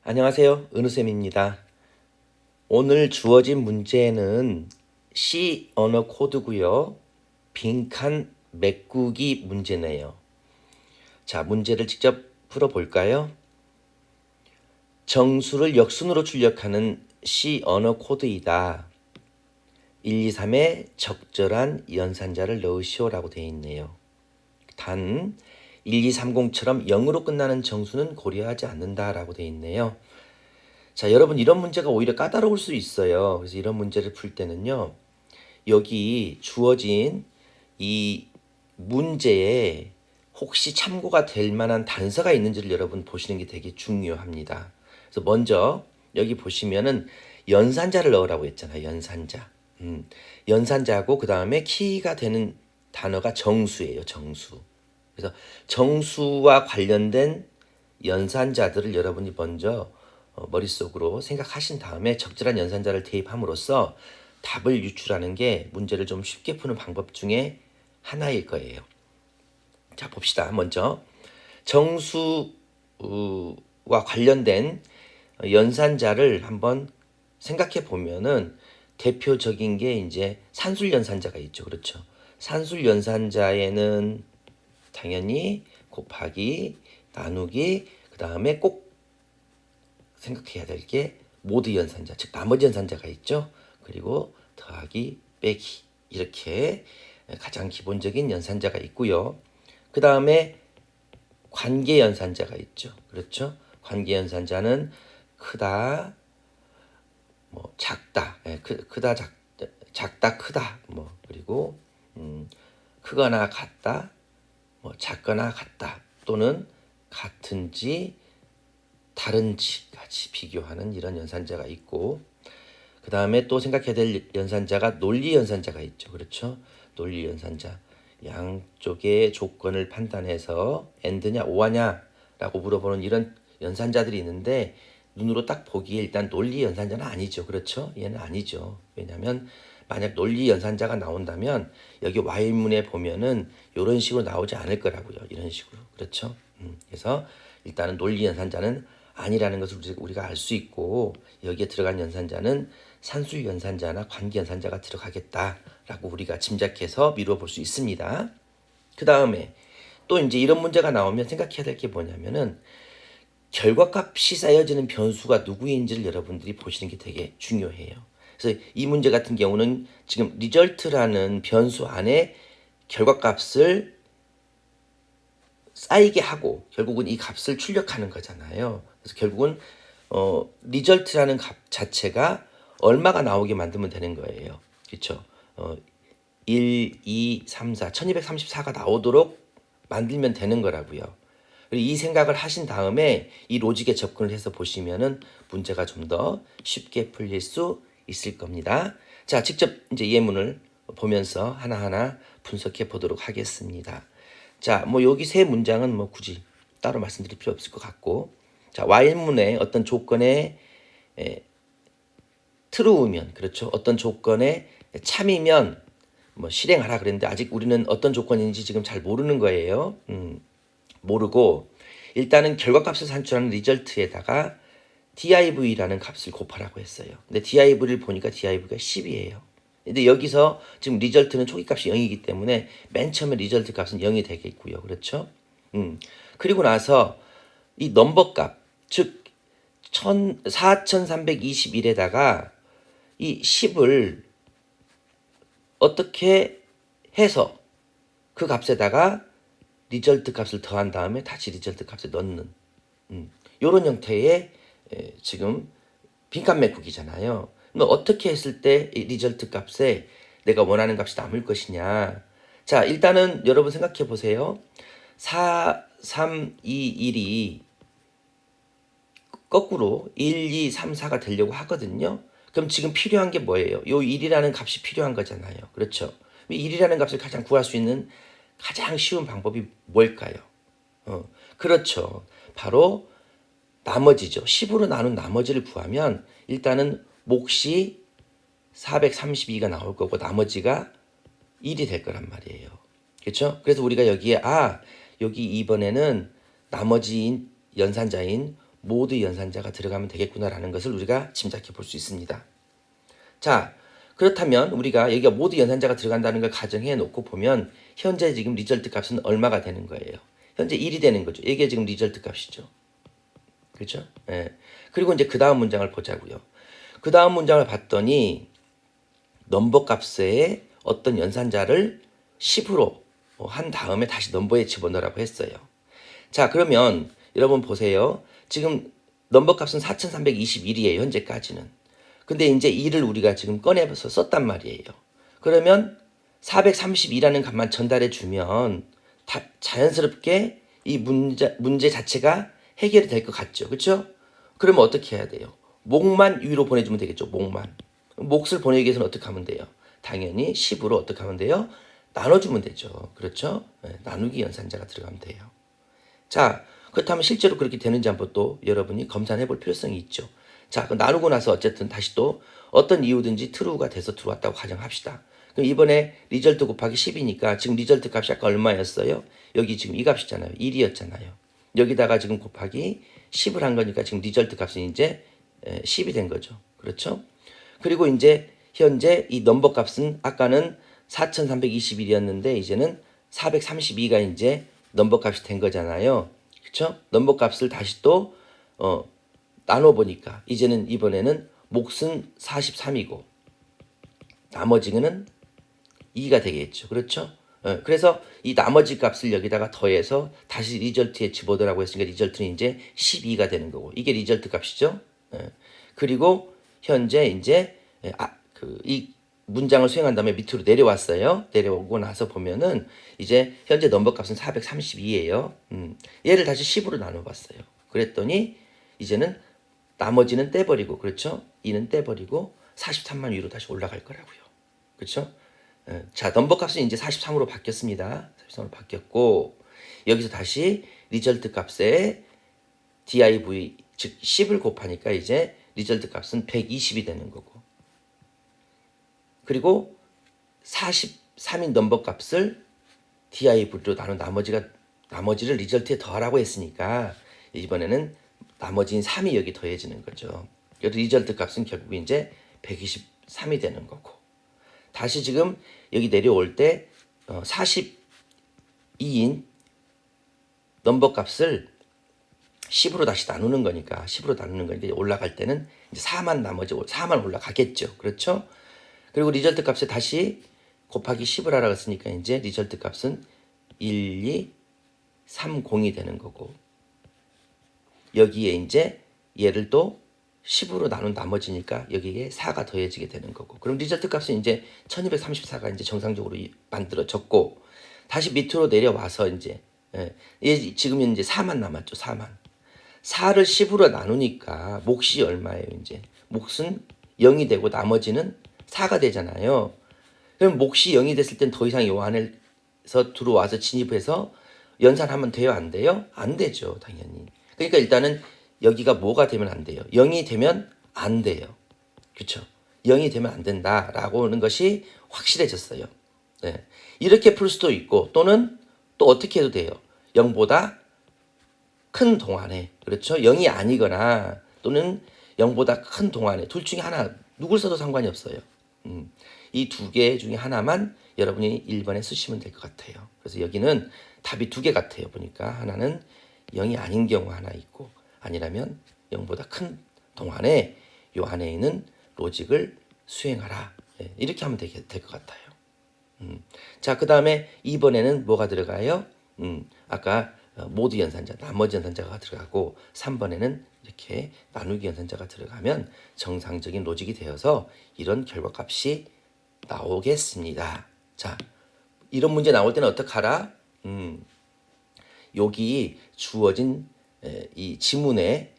안녕하세요. 은우쌤입니다. 오늘 주어진 문제는 C 언어 코드고요. 빈칸 메꾸기 문제네요. 자, 문제를 직접 풀어볼까요? 정수를 역순으로 출력하는 C 언어 코드이다. 1, 2, 3에 적절한 연산자를 넣으시오라고 되어 있네요. 단 1230처럼 0으로 끝나는 정수는 고려하지 않는다라고 되어 있네요. 자, 여러분 이런 문제가 오히려 까다로울 수 있어요. 그래서 이런 문제를 풀 때는요. 여기 주어진 이 문제에 혹시 참고가 될 만한 단서가 있는지를 여러분 보시는 게 되게 중요합니다. 그래서 먼저 여기 보시면은 연산자를 넣으라고 했잖아요. 연산자. 연산자고 그 다음에 키가 되는 단어가 정수예요. 정수. 그래서 정수와 관련된 연산자들을 여러분이 먼저 머릿속으로 생각하신 다음에 적절한 연산자를 대입함으로써 답을 유출하는 게 문제를 좀 쉽게 푸는 방법 중에 하나일 거예요. 자, 봅시다. 먼저 정수와 관련된 연산자를 한번 생각해 보면은 대표적인 게 이제 산술 연산자가 있죠. 그렇죠? 산술 연산자에는 당연히 곱하기, 나누기, 그 다음에 꼭 생각해야 될 게 모드 연산자, 즉 나머지 연산자가 있죠. 그리고 더하기, 빼기 이렇게 가장 기본적인 연산자가 있고요. 그 다음에 관계 연산자가 있죠. 그렇죠? 관계 연산자는 크다, 뭐 작다, 크다, 작다, 크다, 뭐 그리고 크거나 같다, 뭐 작거나 같다 또는 같은지 다른지 같이 비교하는 이런 연산자가 있고, 그 다음에 또 생각해야 될 연산자가 논리 연산자가 있죠. 그렇죠? 논리 연산자. 양쪽의 조건을 판단해서 and냐 or냐 라고 물어보는 이런 연산자들이 있는데 눈으로 딱 보기에 일단 논리 연산자는 아니죠. 그렇죠? 얘는 아니죠. 왜냐하면 만약 논리 연산자가 나온다면 여기 Y문에 보면은 이런 식으로 나오지 않을 거라고요. 이런 식으로. 그렇죠? 그래서 일단은 논리 연산자는 아니라는 것을 우리가 알 수 있고, 여기에 들어간 연산자는 산술 연산자나 관계 연산자가 들어가겠다라고 우리가 짐작해서 미루어 볼 수 있습니다. 그 다음에 또 이제 이런 문제가 나오면 생각해야 될 게 뭐냐면은 결과값이 쌓여지는 변수가 누구인지를 여러분들이 보시는 게 되게 중요해요. 그래서 이 문제 같은 경우는 지금 result라는 변수 안에 결과값을 쌓이게 하고 결국은 이 값을 출력하는 거잖아요. 그래서 결국은 result라는 값 자체가 얼마가 나오게 만들면 되는 거예요. 그렇죠? 1, 2, 3, 4, 1234가 나오도록 만들면 되는 거라고요. 그리고 이 생각을 하신 다음에 이 로직에 접근을 해서 보시면은 문제가 좀 더 쉽게 풀릴 수 있을 겁니다. 자, 직접 이제 예문을 보면서 하나하나 분석해 보도록 하겠습니다. 자, 뭐 여기 세 문장은 뭐 굳이 따로 말씀드릴 필요 없을 것 같고, 자, while문의 어떤 조건에 true면, 그렇죠? 어떤 조건에 참이면 뭐 실행하라 그랬는데 아직 우리는 어떤 조건인지 지금 잘 모르는 거예요. 모르고 일단은 결과값을 산출하는 result에다가 div라는 값을 곱하라고 했어요. 근데 div를 보니까 div가 10이에요. 근데 여기서 지금 result는 초기값이 0이기 때문에 맨 처음에 result 값은 0이 되겠고요. 그렇죠? 그리고 나서 이 넘버 값, 즉 4321에다가 이 10을 어떻게 해서 그 값에다가 리절트 값을 더한 다음에 다시 리절트 값을 넣는 이런 형태의 지금 빈칸 메꾸기잖아요. 그럼 어떻게 했을 때 이 리절트 값에 내가 원하는 값이 남을 것이냐. 자, 일단은 여러분 생각해 보세요. 4, 3, 2, 1이 거꾸로 1, 2, 3, 4가 되려고 하거든요. 그럼 지금 필요한 게 뭐예요? 요 1이라는 값이 필요한 거잖아요. 그렇죠? 1이라는 값을 가장 구할 수 있는 가장 쉬운 방법이 뭘까요? 그렇죠. 바로 나머지죠. 10으로 나눈 나머지를 구하면 일단은 몫이 432가 나올 거고 나머지가 1이 될 거란 말이에요. 그렇죠? 그래서 우리가 여기에 여기 이번에는 나머지인 연산자인 모두 연산자가 들어가면 되겠구나라는 것을 우리가 짐작해 볼 수 있습니다. 자, 그렇다면 우리가 여기가 모두 연산자가 들어간다는 걸 가정해 놓고 보면 현재 지금 리절트 값은 얼마가 되는 거예요? 현재 1이 되는 거죠. 이게 지금 리절트 값이죠. 그렇죠? 예. 그리고 이제 그 다음 문장을 보자고요. 그 다음 문장을 봤더니 넘버 값에 어떤 연산자를 10으로 한 다음에 다시 넘버에 집어넣으라고 했어요. 자, 그러면 여러분 보세요. 지금 넘버 값은 4321이에요. 현재까지는. 근데 이제 2를 우리가 지금 꺼내서 썼단 말이에요. 그러면 432라는 값만 전달해 주면 자연스럽게 이 문제 자체가 해결이 될 것 같죠. 그렇죠? 그러면 어떻게 해야 돼요? 몫만 위로 보내주면 되겠죠. 몫만. 몫을 보내기 위해서는 어떻게 하면 돼요? 당연히 10으로 어떻게 하면 돼요? 나눠주면 되죠. 그렇죠? 네, 나누기 연산자가 들어가면 돼요. 자, 그렇다면 실제로 그렇게 되는지 한번 또 여러분이 검사해 볼 필요성이 있죠. 자, 나누고 나서 어쨌든 다시 또 어떤 이유든지 true가 돼서 들어왔다고 가정합시다. 그럼 이번에 리절트 곱하기 10이니까 지금 리절트 값이 아까 얼마였어요? 여기 지금 이 값이잖아요. 1이었잖아요. 여기다가 지금 곱하기 10을 한 거니까 지금 리절트 값은 이제 10이 된 거죠. 그렇죠? 그리고 이제 현재 이 넘버 값은 아까는 4321이었는데 이제는 432가 이제 넘버 값이 된 거잖아요. 그렇죠? 넘버 값을 다시 또 나눠 보니까 이제는 이번에는 몫은 43이고 나머지는 2가 되겠죠. 그렇죠? 그래서 이 나머지 값을 여기다가 더해서 다시 리절트에 집어넣으라고 했으니까 리절트는 이제 12가 되는 거고 이게 리절트 값이죠. 그리고 현재 이제 이 문장을 수행한 다음에 밑으로 내려왔어요. 내려오고 나서 보면은 이제 현재 넘버 값은 432예요. 얘를 다시 10으로 나눠봤어요. 그랬더니 이제는 나머지는 떼버리고 그렇죠? 2는 떼버리고 43만 위로 다시 올라갈 거라고요. 그렇죠? 자, 넘버 값은 이제 43으로 바뀌었습니다. 43으로 바뀌었고 여기서 다시 리절트 값에 div 즉 10을 곱하니까 이제 리절트 값은 120이 되는 거고 그리고 43인 넘버 값을 div로 나눈 나머지를 리절트에 더하라고 했으니까 이번에는 나머지인 3이 여기 더해지는 거죠. 여기 리절트 값은 결국 이제 123이 되는 거고 다시 지금 여기 내려올 때 42인 넘버 값을 10으로 다시 나누는 거니까 10으로 나누는 거니까 올라갈 때는 이제 4만 올라가겠죠. 그렇죠? 그리고 리절트 값에 다시 곱하기 10을 하라고 했으니까 이제 리절트 값은 1230이 되는 거고 여기에 이제 얘를 또 10으로 나눈 나머지니까 여기에 4가 더해지게 되는 거고 그럼 리절트 값은 이제 1234가 이제 정상적으로 만들어졌고 다시 밑으로 내려와서 이제 지금 이제 4만 남았죠. 4를 10으로 나누니까 몫이 얼마예요? 이제 몫은 0이 되고 나머지는 4가 되잖아요. 그럼 몫이 0이 됐을 땐 더 이상 요 안에서 들어와서 진입해서 연산하면 돼요? 안 돼요? 안 되죠. 당연히. 그러니까 일단은 여기가 뭐가 되면 안 돼요? 0이 되면 안 돼요. 그렇죠? 0이 되면 안 된다라고 하는 것이 확실해졌어요. 네. 이렇게 풀 수도 있고 또는 또 어떻게 해도 돼요. 0보다 큰 동안에 그렇죠? 0이 아니거나 또는 0보다 큰 동안에 둘 중에 하나 누굴 써도 상관이 없어요. 이 두 개 중에 하나만 여러분이 1번에 쓰시면 될 것 같아요. 그래서 여기는 답이 두 개 같아요. 보니까 하나는 0이 아닌 경우 하나 있고 아니라면 0보다 큰 동안에 요 안에 있는 로직을 수행하라. 이렇게 하면 될 것 같아요. 자, 그 다음에 2번에는 뭐가 들어가요? 아까 모두 연산자, 나머지 연산자가 들어가고 3번에는 이렇게 나누기 연산자가 들어가면 정상적인 로직이 되어서 이런 결과값이 나오겠습니다. 자, 이런 문제 나올 때는 어떡하라? 여기 주어진 이 지문에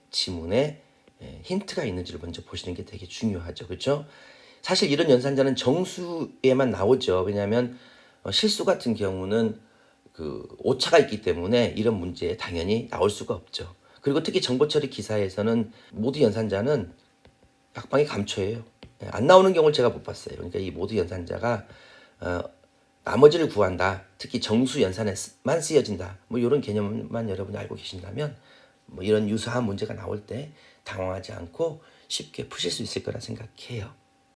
힌트가 있는지를 먼저 보시는 게 되게 중요하죠. 그렇죠? 사실 이런 연산자는 정수에만 나오죠. 왜냐하면 실수 같은 경우는 그 오차가 있기 때문에 이런 문제에 당연히 나올 수가 없죠. 그리고 특히 정보처리 기사에서는 모두 연산자는 약방이 감초예요. 안 나오는 경우를 제가 못 봤어요. 그러니까 이 모두 연산자가 나머지를 구한다. 특히 정수 연산에만 쓰여진다. 뭐 이런 개념만 여러분이 알고 계신다면 뭐 이런 유사한 문제가 나올 때 당황하지 않고 쉽게 푸실 수 있을 거라 생각해요.